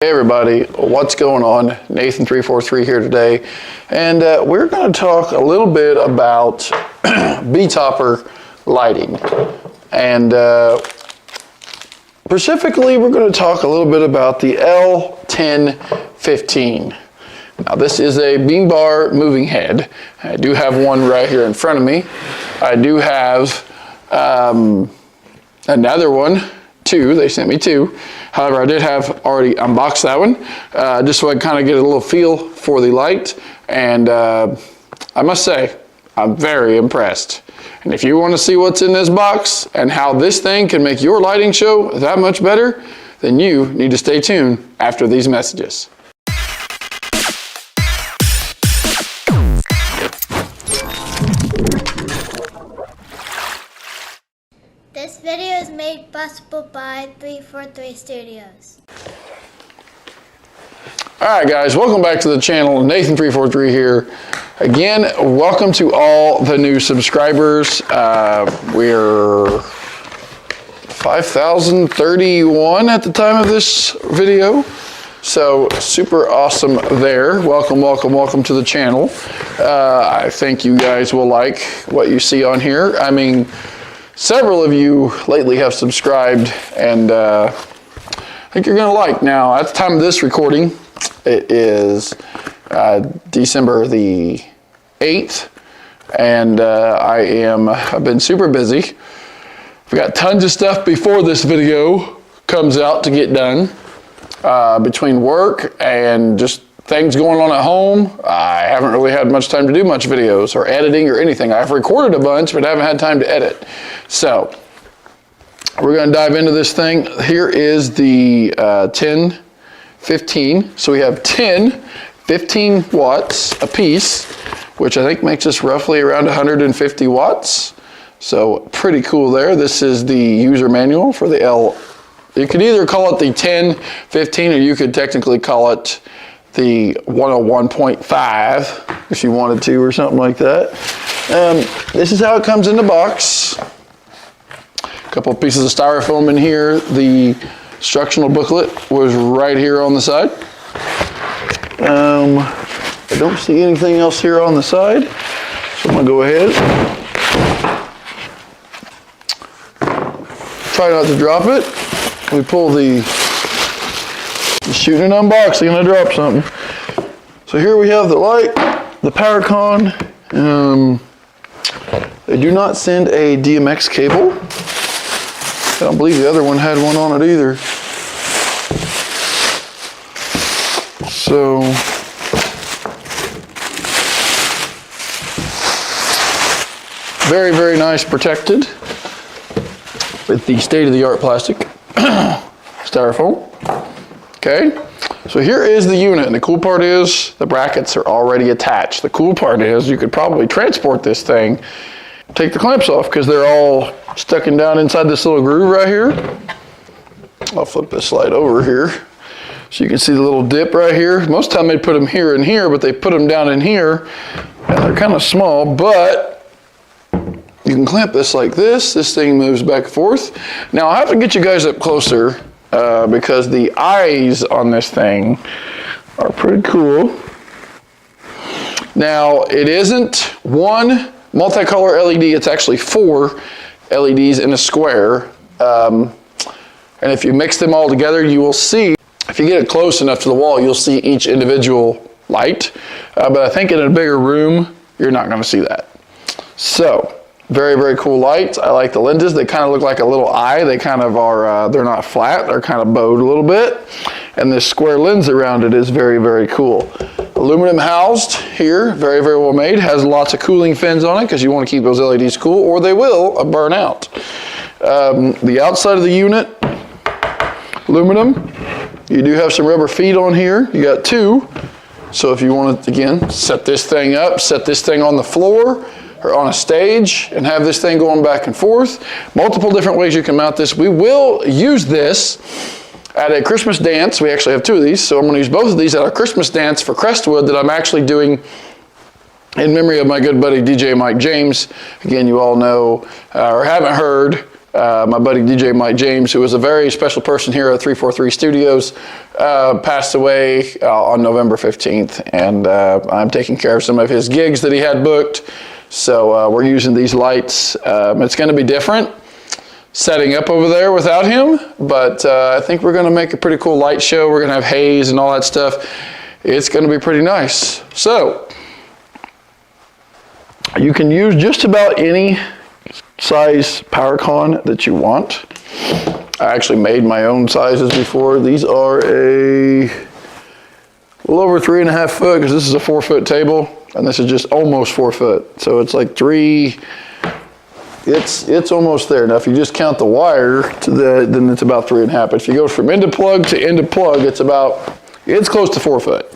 Hey everybody, what's going on? Nathan343 here today, and we're going to talk a little bit about Betopper lighting, and specifically we're going to talk a little bit about the L1015. Now this is a beam bar moving head. I do have one right here in front of me. I do have another one, two. They sent me two. However, I did have already unboxed that one, just so I kind of get a little feel for the light. And I must say, I'm very impressed. And if you want to see what's in this box and how this thing can make your lighting show that much better, then you need to stay tuned after these messages. This video is made possible by 343 Studios. Alright guys, welcome back to the channel. Nathan343 here. Again, welcome to all the new subscribers. We're 5,031 at the time of this video. So super awesome there. Welcome, welcome, welcome to the channel. I think you guys will like what you see on here. I mean, several of you lately have subscribed, and I think you're going to like. Now, at the time of this recording, it is December the 8th, and I've been super busy. We got tons of stuff before this video comes out to get done, between work and just things going on at home. I haven't really had much time to do much videos or editing or anything. I've recorded a bunch, but haven't had time to edit. So we're going to dive into this thing. Here is the 1015. So we have 10, 15 watts a piece, which I think makes us roughly around 150 watts. So pretty cool there. This is the user manual for the L. You could either call it the 1015 or you could technically call it the 101.5 if you wanted to, or something like that. This is how it comes in the box. A couple of pieces of styrofoam in here. The instructional booklet was right here on the side. I don't see anything else here on the side, so I'm gonna go ahead. Try not to drop it. We pull the shooting an unboxing and I drop something. So here we have the light, the power con. They do not send a DMX cable. I don't believe the other one had one on it either. So very, very nice protected with the state-of-the-art plastic styrofoam. Okay, so here is the unit, and the cool part is the brackets are already attached. The cool part is you could probably transport this thing, take the clamps off because they're all stuck down inside this little groove right here. I'll flip this slide over here so you can see the little dip right here. Most of the time they put them here and here, but they put them down in here, and they're kind of small, but you can clamp this like this. This thing moves back and forth. Now I have to get you guys up closer because the eyes on this thing are pretty cool. Now it isn't one multicolor LED, it's actually 4 LEDs in a square. And if you mix them all together, you will see, if you get it close enough to the wall, you'll see each individual light. But I think in a bigger room, you're not going to see that. So very, very cool lights. I like the lenses. They kind of look like a little eye. They kind of are, they're not flat. They're kind of bowed a little bit. And this square lens around it is very, very cool. Aluminum housed here, very, very well made. Has lots of cooling fins on it because you want to keep those LEDs cool or they will burn out. The outside of the unit, aluminum. You do have some rubber feet on here. You got 2. So if you want to, again, set this thing up, set this thing on the floor, or on a stage and have this thing going back and forth. Multiple different ways you can mount this. We will use this at a Christmas dance. We actually have 2 of these, so I'm going to use both of these at our Christmas dance for Crestwood that I'm actually doing in memory of my good buddy DJ Mike James. Again, you all know or haven't heard, my buddy DJ Mike James, who was a very special person here at 343 Studios, passed away on November 15th, and I'm taking care of some of his gigs that he had booked. So we're using these lights. It's going to be different setting up over there without him, but I think we're going to make a pretty cool light show. We're going to have haze and all that stuff. It's going to be pretty nice. So you can use just about any size PowerCon that you want. I actually made my own sizes before. These are a little over 3.5 foot, because this is a 4 foot table, and this is just almost 4 foot. So it's like it's almost there. Now if you just count the wire to then it's about 3.5. But if you go from end of plug to end of plug, it's close to 4 foot.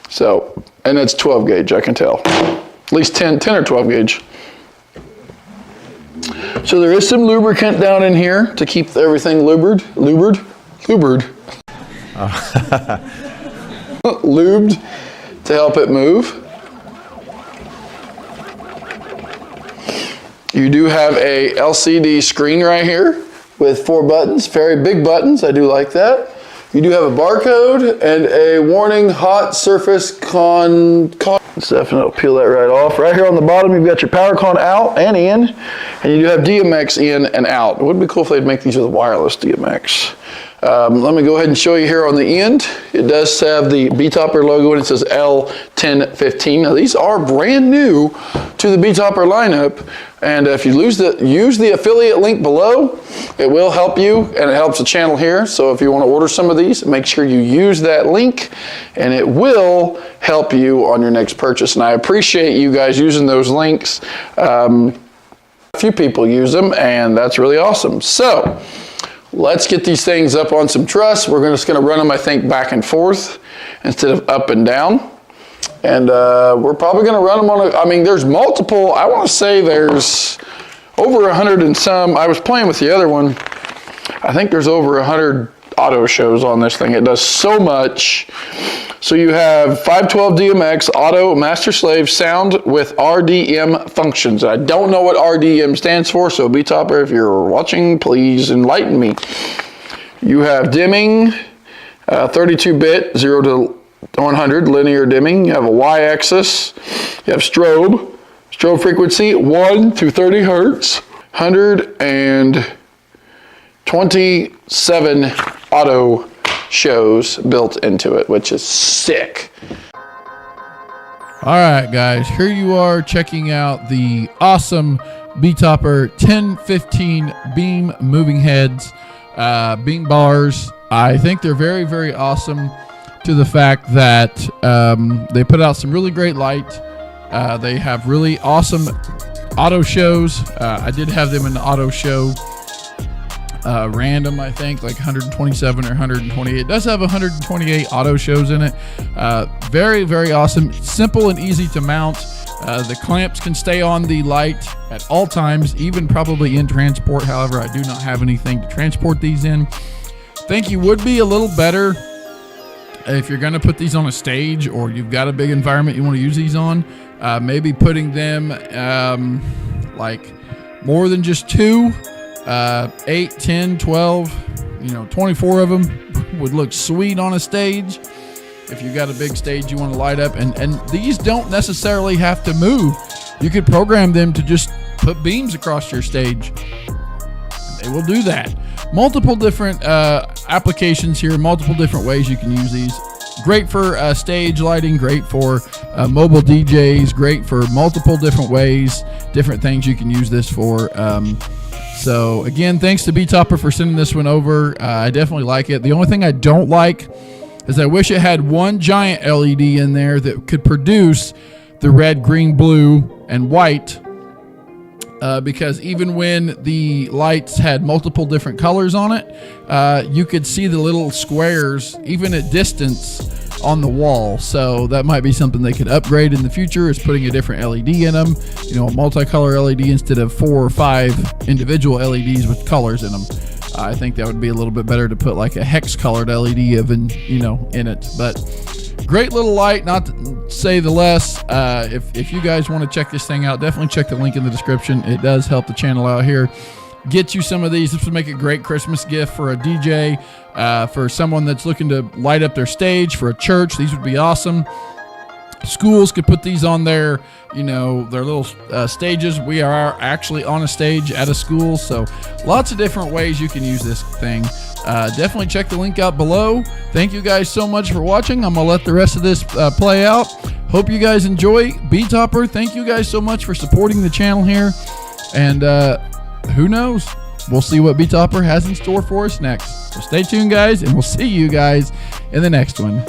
So, and it's 12 gauge, I can tell. At least 10 or 12 gauge. So there is some lubricant down in here to keep everything lubed. Lubed to help it move. You do have a LCD screen right here with 4 buttons, very big buttons. I do like that. You do have a barcode and a warning hot surface Let's definitely peel that right off. Right here on the bottom, you've got your PowerCon out and in, and you do have DMX in and out. It would be cool if they'd make these with wireless DMX. Let me go ahead and show you here on the end. It does have the Betopper logo, and it says L1015. Now these are brand new to the Betopper lineup, and if you use the affiliate link below, it will help you, and it helps the channel here. So if you want to order some of these, make sure you use that link, and it will help you on your next purchase. And I appreciate you guys using those links. A few people use them, and that's really awesome. So let's get these things up on some truss. We're just going to run them, I think, back and forth instead of up and down. And we're probably going to run them on there's multiple. I want to say there's over 100 and some. I was playing with the other one. I think there's over 100 auto shows on this thing. It does so much. So you have 512 DMX, auto, master slave, sound with RDM functions. I don't know what RDM stands for, so Betopper, if you're watching, please enlighten me. You have dimming, 32-bit, 0 to 100, linear dimming. You have a Y-axis. You have strobe frequency, 1 to 30 hertz, 127 auto shows built into it, which is sick. All right, guys, here you are checking out the awesome Betopper 1015 beam moving heads, beam bars. I think they're very, very awesome to the fact that they put out some really great light. They have really awesome auto shows. I did have them in the auto show. Random, I think, like 127 or 128. It does have 128 auto shows in it. Very, very awesome. Simple and easy to mount. The clamps can stay on the light at all times, even probably in transport. However, I do not have anything to transport these in. Think you would be a little better if you're going to put these on a stage, or you've got a big environment you want to use these on. Maybe putting them like more than just 2. 8, 10, 12, 24 of them would look sweet on a stage. If you got a big stage you want to light up, and these don't necessarily have to move. You could program them to just put beams across your stage. They will do that. Multiple different applications here, multiple different ways you can use these. Great for stage lighting, great for mobile DJs, great for multiple different ways, different things you can use this for. So again, thanks to Betopper for sending this one over. I definitely like it. The only thing I don't like is I wish it had one giant LED in there that could produce the red, green, blue, and white. Because even when the lights had multiple different colors on it, you could see the little squares, even at distance, on the wall. So that might be something they could upgrade in the future, is putting a different LED in them, a multicolor LED instead of 4 or 5 individual LEDs with colors in them. I think that would be a little bit better to put like a hex colored LED in it. But great little light, not to say the less. If you guys want to check this thing out, definitely check the link in the description. It does help the channel out here. get you some of these. This would make a great Christmas gift for a DJ, for someone that's looking to light up their stage, for a church. These would be awesome. Schools could put these on their, their little stages. We are actually on a stage at a school, so lots of different ways you can use this thing. Definitely check the link out below. Thank you guys so much for watching. I'm going to let the rest of this play out. Hope you guys enjoy. Betopper, thank you guys so much for supporting the channel here. And who knows? We'll see what Betopper has in store for us next. So stay tuned, guys, and we'll see you guys in the next one.